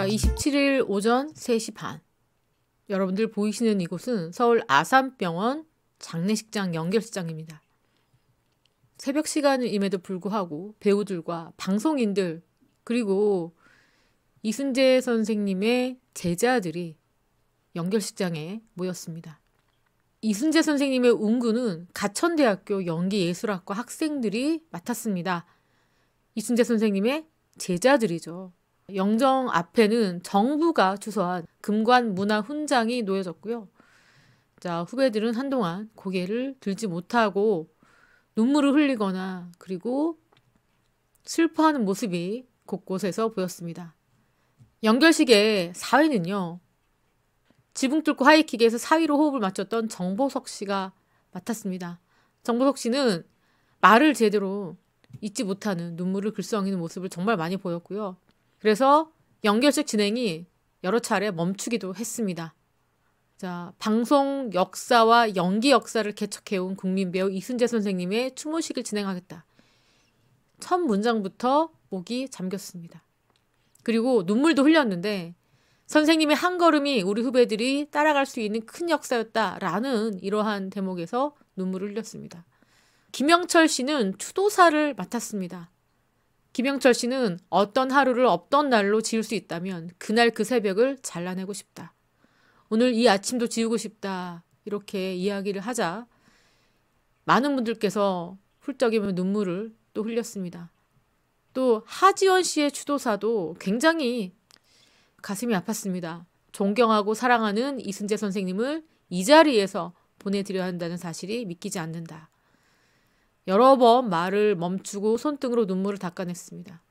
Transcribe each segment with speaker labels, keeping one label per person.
Speaker 1: 자, 27일 오전 3시 반. 여러분들 보이시는 이곳은 서울 아산병원 장례식장 연결식장입니다. 새벽 시간임에도 불구하고 배우들과 방송인들 그리고 이순재 선생님의 제자들이 연결식장에 모였습니다. 이순재 선생님의 운구는 가천대학교 연기예술학과 학생들이 맡았습니다. 이순재 선생님의 제자들이죠. 영정 앞에는 정부가 주소한 금관문화훈장이 놓여졌고요. 자, 후배들은 한동안 고개를 들지 못하고 눈물을 흘리거나 그리고 슬퍼하는 모습이 곳곳에서 보였습니다. 연결식의 사회는요. 지붕 뚫고 하이킥에서 사위로 호흡을 맞췄던 정보석 씨가 맡았습니다. 정보석 씨는 말을 제대로 잊지 못하는 눈물을 글썽이는 모습을 정말 많이 보였고요. 그래서 연결식 진행이 여러 차례 멈추기도 했습니다. 자, 방송 역사와 연기 역사를 개척해온 국민배우 이순재 선생님의 추모식을 진행하겠다. 첫 문장부터 목이 잠겼습니다. 그리고 눈물도 흘렸는데 선생님의 한 걸음이 우리 후배들이 따라갈 수 있는 큰 역사였다라는 이러한 대목에서 눈물을 흘렸습니다. 김영철 씨는 추도사를 맡았습니다. 김영철 씨는 어떤 하루를 없던 날로 지을 수 있다면 그날 그 새벽을 잘라내고 싶다. 오늘 이 아침도 지우고 싶다. 이렇게 이야기를 하자 많은 분들께서 훌쩍이면 눈물을 또 흘렸습니다. 또 하지원 씨의 추도사도 굉장히 가슴이 아팠습니다. 존경하고 사랑하는 이순재 선생님을 이 자리에서 보내드려야 한다는 사실이 믿기지 않는다. 여러 번 말을 멈추고 손등으로 눈물을 닦아냈습니다.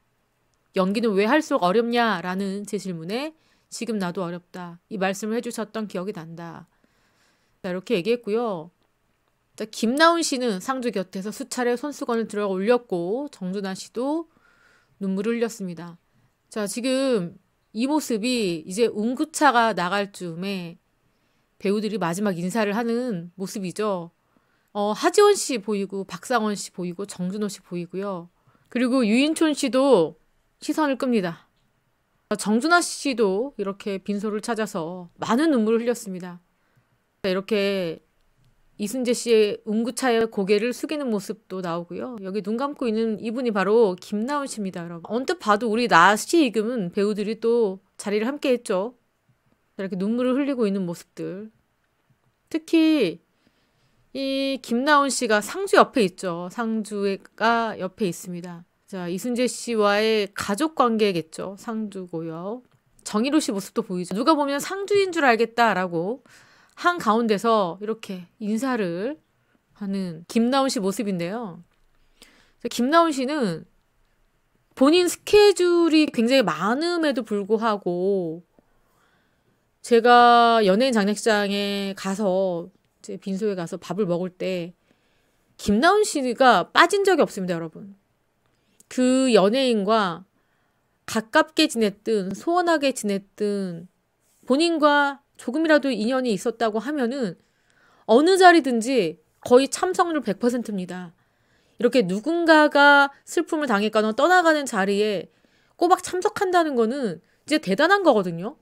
Speaker 1: 연기는 왜 할수록 어렵냐라는 제 질문에 지금 나도 어렵다. 이 말씀을 해주셨던 기억이 난다. 자, 이렇게 얘기했고요. 자, 김나훈 씨는 상주 곁에서 수차례 손수건을 들어 올렸고 정준하 씨도 눈물을 흘렸습니다. 자, 지금 이 모습이 이제 운구차가 나갈 즈음에 배우들이 마지막 인사를 하는 모습이죠. 하지원 씨 보이고 박상원 씨 보이고 정준호 씨 보이고요. 그리고 유인촌 씨도 시선을 끕니다. 정준하 씨도 이렇게 빈소를 찾아서 많은 눈물을 흘렸습니다. 이렇게 이순재 씨의 운구차에 고개를 숙이는 모습도 나오고요. 여기 눈 감고 있는 이분이 바로 김나훈 씨입니다, 여러분. 언뜻 봐도 우리 나시 이금은 배우들이 또 자리를 함께 했죠. 이렇게 눈물을 흘리고 있는 모습들. 특히 이 김나훈 씨가 상주 옆에 있죠. 상주가 옆에 있습니다. 자, 이순재 씨와의 가족 관계겠죠. 상주고요. 정희로 씨 모습도 보이죠. 누가 보면 상주인 줄 알겠다라고 한 가운데서 이렇게 인사를 하는 김나훈 씨 모습인데요. 김나훈 씨는 본인 스케줄이 굉장히 많음에도 불구하고 제가 연예인 장례식장에 가서 제 빈소에 가서 밥을 먹을 때 김나훈 씨가 빠진 적이 없습니다, 여러분. 그 연예인과 가깝게 지냈든 소원하게 지냈든 본인과 조금이라도 인연이 있었다고 하면은 어느 자리든지 거의 참석률 100%입니다. 이렇게 누군가가 슬픔을 당했거나 떠나가는 자리에 꼬박 참석한다는 거는 이제 대단한 거거든요.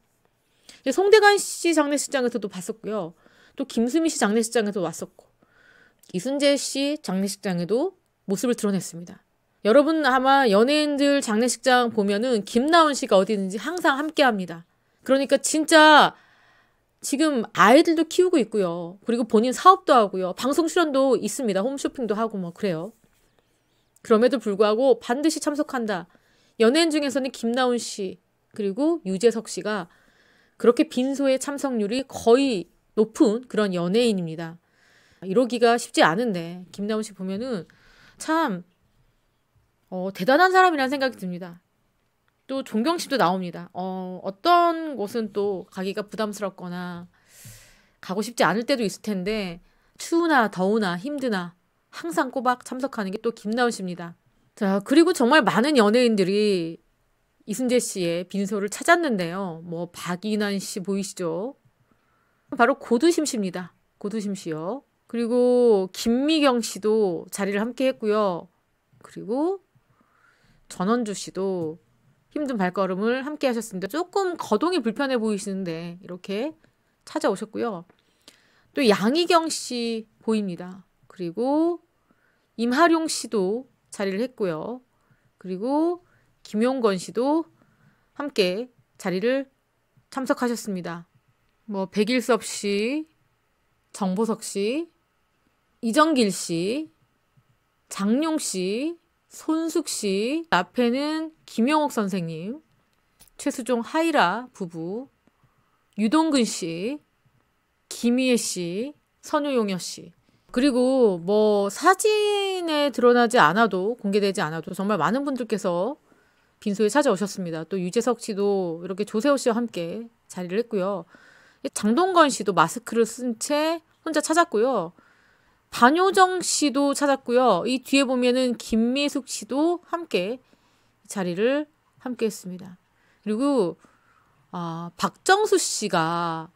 Speaker 1: 송대관 씨 장례식장에서도 봤었고요. 또 김수미 씨 장례식장에도 왔었고 이순재 씨 장례식장에도 모습을 드러냈습니다. 여러분 아마 연예인들 장례식장 보면은 김나훈 씨가 어디든지 항상 함께합니다. 그러니까 진짜 지금 아이들도 키우고 있고요. 그리고 본인 사업도 하고요. 방송 출연도 있습니다. 홈쇼핑도 하고 뭐 그래요. 그럼에도 불구하고 반드시 참석한다. 연예인 중에서는 김나훈 씨 그리고 유재석 씨가 그렇게 빈소의 참석률이 거의 높은 그런 연예인입니다. 이러기가 쉽지 않은데 김나훈 씨 보면은 참 대단한 사람이라는 생각이 듭니다. 또 존경심도 나옵니다. 어떤 곳은 또 가기가 부담스럽거나 가고 싶지 않을 때도 있을 텐데 추우나 더우나 힘드나 항상 꼬박 참석하는 게 또 김나훈 씨입니다. 자, 그리고 정말 많은 연예인들이 이순재 씨의 빈소를 찾았는데요. 뭐 박인환 씨 보이시죠? 바로 고두심 씨입니다. 고두심 씨요. 그리고 김미경 씨도 자리를 함께 했고요. 그리고 전원주 씨도 힘든 발걸음을 함께 하셨습니다. 조금 거동이 불편해 보이시는데 이렇게 찾아오셨고요. 또 양희경 씨 보입니다. 그리고 임하룡 씨도 자리를 했고요. 그리고 김용건 씨도 함께 자리를 참석하셨습니다. 뭐 백일섭 씨, 정보석 씨, 이정길 씨, 장용 씨, 손숙 씨, 앞에는 김용옥 선생님, 최수종 하이라 부부, 유동근 씨, 김희애 씨, 선우용여 씨. 그리고 뭐 사진에 드러나지 않아도, 공개되지 않아도 정말 많은 분들께서 빈소에 찾아오셨습니다. 또 유재석 씨도 이렇게 조세호 씨와 함께 자리를 했고요. 장동건 씨도 마스크를 쓴 채 혼자 찾았고요. 반효정 씨도 찾았고요. 이 뒤에 보면은 김미숙 씨도 함께 자리를 함께 했습니다. 그리고 박정수 씨가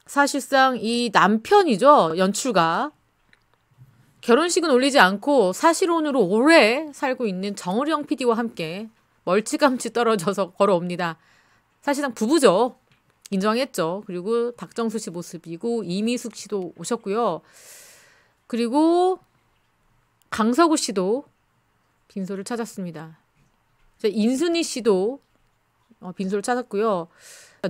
Speaker 1: 사실상 이 남편이죠. 연출가. 결혼식은 올리지 않고 사실혼으로 오래 살고 있는 정우령 PD와 함께 멀찌감치 떨어져서 걸어옵니다. 사실상 부부죠. 인정했죠. 그리고 박정수 씨 모습이고 이미숙 씨도 오셨고요. 그리고 강서구 씨도 빈소를 찾았습니다. 인순이 씨도 빈소를 찾았고요.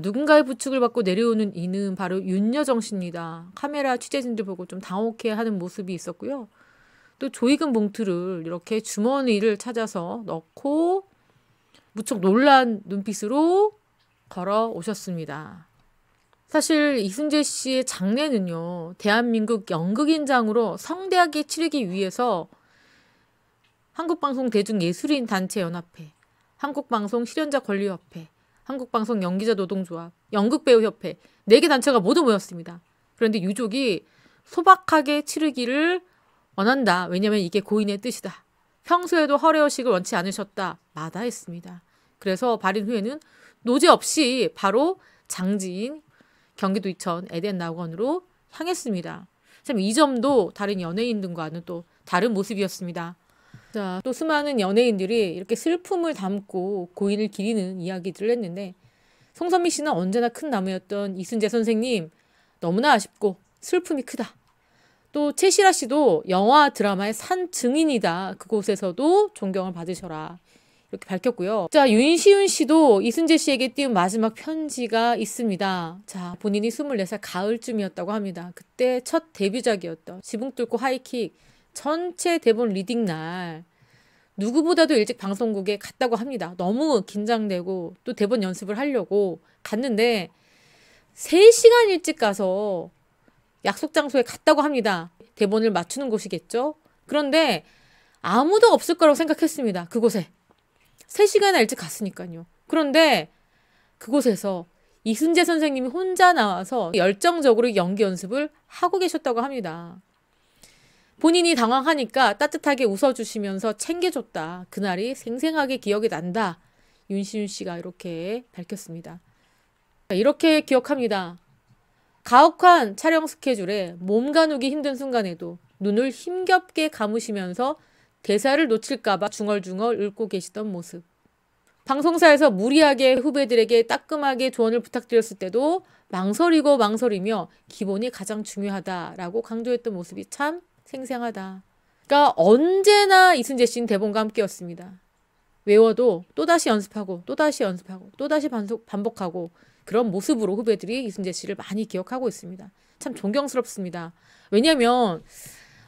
Speaker 1: 누군가의 부축을 받고 내려오는 이는 바로 윤여정 씨입니다. 카메라 취재진들 보고 좀 당혹해하는 모습이 있었고요. 또 조이금 봉투를 이렇게 주머니를 찾아서 넣고 무척 놀란 눈빛으로 걸어오셨습니다. 사실 이순재 씨의 장례는요. 대한민국 연극인장으로 성대하게 치르기 위해서 한국방송 대중예술인단체연합회, 한국방송 실현자권리협회, 한국방송 연기자노동조합, 연극배우협회 4개 단체가 모두 모였습니다. 그런데 유족이 소박하게 치르기를 원한다. 왜냐하면 이게 고인의 뜻이다. 평소에도 허례허식을 원치 않으셨다. 마다했습니다. 그래서 발인 후에는 노제 없이 바로 장지인 경기도 이천 에덴 낙원으로 향했습니다. 참 이 점도 다른 연예인들과는 또 다른 모습이었습니다. 자, 또 수많은 연예인들이 이렇게 슬픔을 담고 고인을 기리는 이야기들을 했는데 송선미 씨는 언제나 큰 나무였던 이순재 선생님 너무나 아쉽고 슬픔이 크다. 또 최시라 씨도 영화 드라마의 산 증인이다. 그곳에서도 존경을 받으셔라. 이렇게 밝혔고요. 자, 윤시윤 씨도 이순재 씨에게 띄운 마지막 편지가 있습니다. 자, 본인이 24살 가을쯤이었다고 합니다. 그때 첫 데뷔작이었던 지붕 뚫고 하이킥 전체 대본 리딩 날 누구보다도 일찍 방송국에 갔다고 합니다. 너무 긴장되고 또 대본 연습을 하려고 갔는데 3시간 일찍 가서 약속 장소에 갔다고 합니다. 대본을 맞추는 곳이겠죠. 그런데 아무도 없을 거라고 생각했습니다. 그곳에. 3시간이나 일찍 갔으니까요. 그런데 그곳에서 이순재 선생님이 혼자 나와서 열정적으로 연기 연습을 하고 계셨다고 합니다. 본인이 당황하니까 따뜻하게 웃어주시면서 챙겨줬다. 그날이 생생하게 기억이 난다. 윤시윤 씨가 이렇게 밝혔습니다. 이렇게 기억합니다. 가혹한 촬영 스케줄에 몸 가누기 힘든 순간에도 눈을 힘겹게 감으시면서 대사를 놓칠까봐 중얼중얼 읊고 계시던 모습. 방송사에서 무리하게 후배들에게 따끔하게 조언을 부탁드렸을 때도 망설이고 망설이며 기본이 가장 중요하다라고 강조했던 모습이 참 생생하다. 그러니까 언제나 이순재 씨는 대본과 함께였습니다. 외워도 또다시 연습하고 또다시 연습하고 또다시 반복하고 그런 모습으로 후배들이 이순재 씨를 많이 기억하고 있습니다. 참 존경스럽습니다. 왜냐하면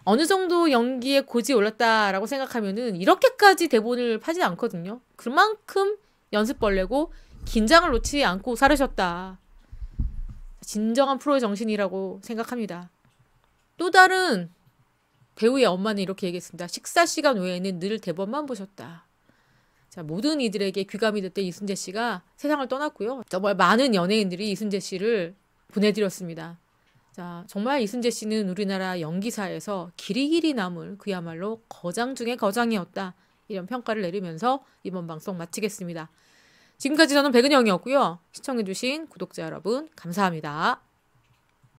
Speaker 1: 어느 정도 연기에 고지 올랐다라고 생각하면은 이렇게까지 대본을 파지 않거든요. 그만큼 연습벌레고 긴장을 놓지 않고 살으셨다. 진정한 프로의 정신이라고 생각합니다. 또 다른 배우의 엄마는 이렇게 얘기했습니다. 식사 시간 외에는 늘 대본만 보셨다. 자, 모든 이들에게 귀감이 됐던 이순재 씨가 세상을 떠났고요. 정말 많은 연예인들이 이순재 씨를 보내드렸습니다. 자, 정말 이순재 씨는 우리나라 연기사에서 길이길이 남을 그야말로 거장 중의 거장이었다. 이런 평가를 내리면서 이번 방송 마치겠습니다. 지금까지 저는 백은영이었고요. 시청해주신 구독자 여러분 감사합니다.